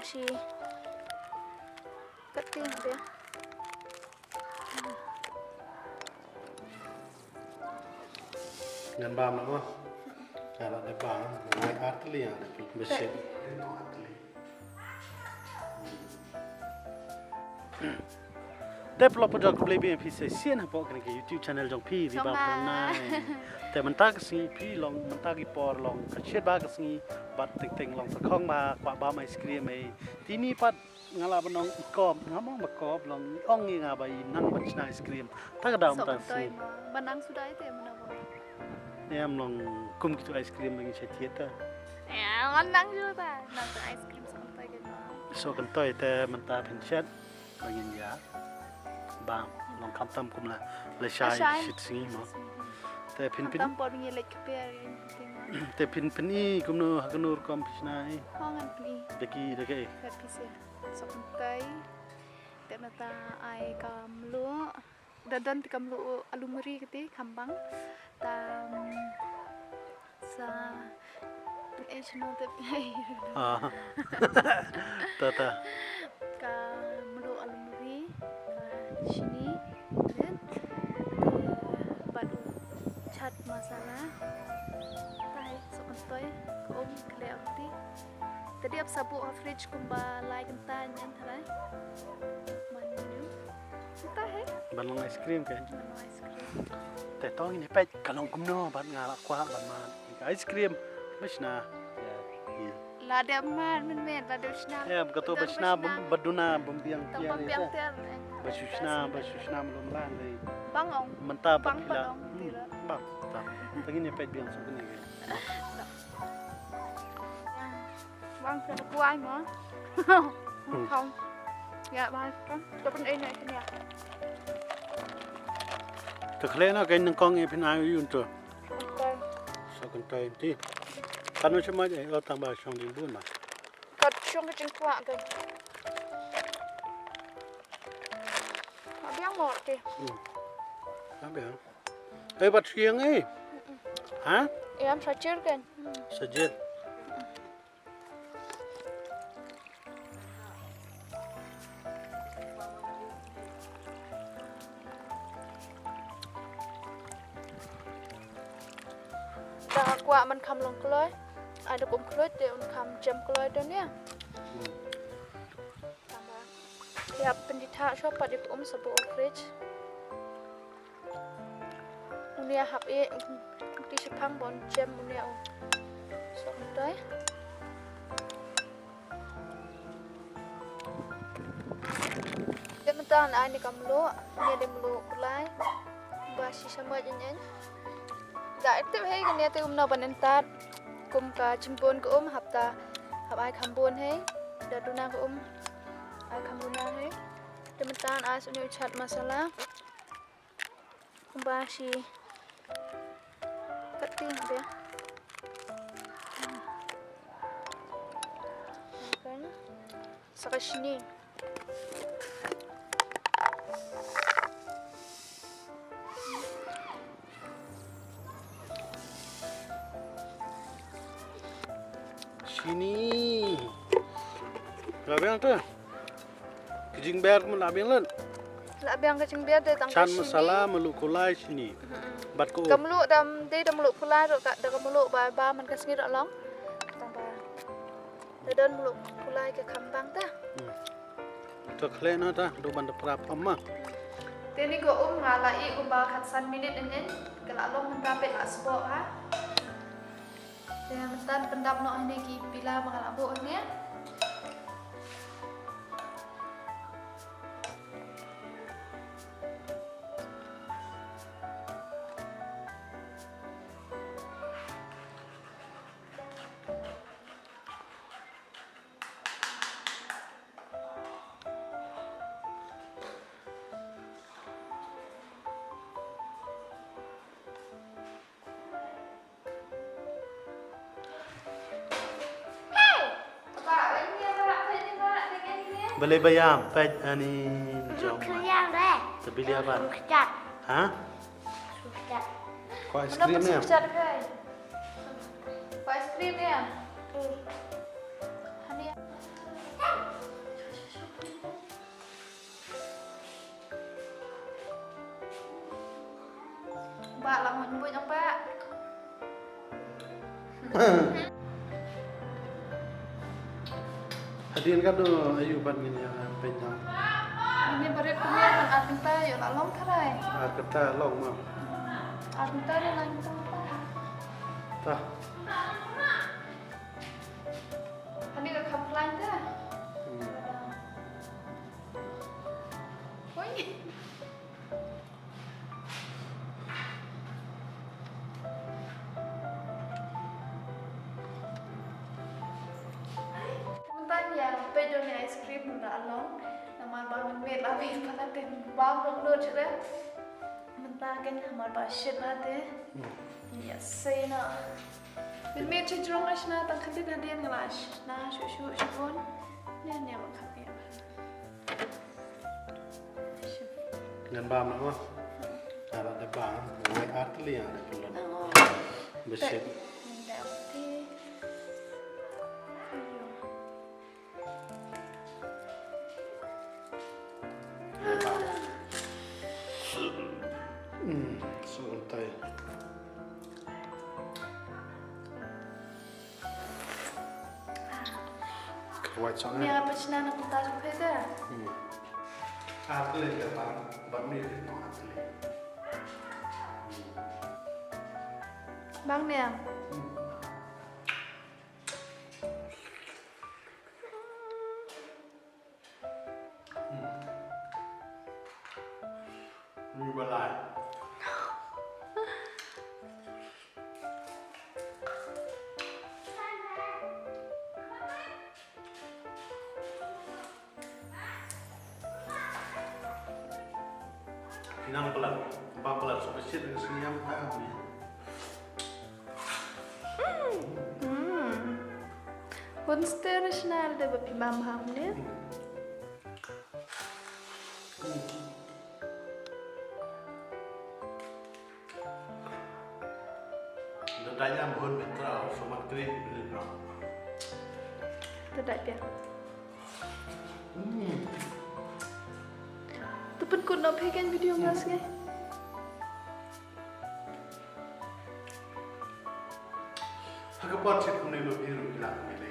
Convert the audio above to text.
si keting dia. Ngan bam lah kan? Kalau ada bam, naik arteli ya, mesin. Develop project ko beli BMP se sian apa kan ke YouTube channel jong pi di bawah pernah. Tapi mentah kesini pi long mentah ki por long kecil bah kesini bat ting long terkong ma pak bam icecream ai. Tini pat ngala benong ikop ngamong bekop long ong ni ngabai nang bat shna icecream. Tak ada mentah sini. Benang sudah itu ya menang. Em long kum kitu icecream lagi saya tiada. Ya, nang juga nang icecream sampai ke. So kan toy te mentah pencet bagi dia. Bang, long kamtam kumla leshai shit singi mo. Te pin. Kamtam por ni lek keper. Te pin ni kumno hakanur kom pisnai. Hongan pli. Deki. Kapisia. Sokuntai. Te mata ai kamlu. Dan kamlu alumri kete kambang. Tam sa shna te. Ah. Tata. Kamlu alumri. Sini dan baru cat masalah tai sokontoy kom kleakti tadi ab sabu fridge kumba lai kentan yan tharai manu kita hai Balong ice cream kan? ice cream Te tong ini pet kalong kumno bat ngala kwa bat man ice cream shna la deman men la de shna ya betul shna baduna bumbiang tiar Basushna belum landai. Bangong. Mentah bang bila. Bang. Bang. Pengen nyepet biang suku ni. Bang sudah kuai mah. Không. Ya bang kan. Dapat ini ni ya. Terkena kan nengkong ni pinai yun tu. So kan tay ti. Kan macam mana? Oh tambah syong dimbun mah. Kat syong ke jengkuak kan. Yang mau ke? Apa ya? Bat siang Hah? Yang sajar kan? Sajar. Dah kuat man kam long keloi. Ada khluit dia kam jam keloi tu ni. Ya pendita shop pada sebuah fridge. Unia hab di sepang bon jam unia sokontoy. Dia mentan ani kamlo, dia demlo kulai. Basi sama jenyen. Dak aktif hai kan dia tu umna banentat. Kum ka cimpun ke hapta hab ai kambun hai. Da duna ke ai kamuna hai. Teman-teman as ini cat masalah membahasi keting dia kan sekarang sini Berapa tu? Kejing bear pun labing len. Labing kejing bear dia tangkap sini. Can masalah meluk kulai sini. Bat ko. Kameluk dam dia dam meluk kulai tu kat dah kameluk ba man kasih dak long. Tambah. Dan meluk kulai ke kambang ta. Tu klen ta do ban prap amma. Dia ni ko ngalai ba khatsan minit ini kelak long mentapet lah sebab ha. Dia mentan pendap nok ini ki bila mengalak bo ni. Beli bayam, pet ani jom. Kenyang deh. Terbeli apa? Susah. Hah? Susah. Kau es krim ni? Susah deh. Kau es krim ni? Hani. lembut apa? Hadirin kan tuh ayu ban ini yang penyam. Ini beri kumne kan atinta yo lalong karai. Kata long mah. Atinta dia lain tu. Tah. Ini ke kaplan dah. Oi. Teman yang pejo ni ice cream na along. Nama bang met lah met pada ten bang dong dulu cera. Mentah kan hamaर पास shna deh. Ya sayna. Met cenderung shna tak kantin hadian ngelas. Nah shu pun. Ni ni mak kapi. Ngan bam nak ada bam, mulai artli yang ada pelan. Bersih. Santai. Kuat sangat. Ni apa shna nak kita sampai dah. Artli ke bam, bam ni itu artli. Bang ni yang. Ni balai. Inang pelan, empat pelan spesial dengan senyum tahu ni. Konster shna ada bepi bam ham ni. Dadanya mohon betul, somat kering betul. Tidak dia. Tu pun kau nak pegang video mas ke? Aku pot cek kumne lo biru hilang ni.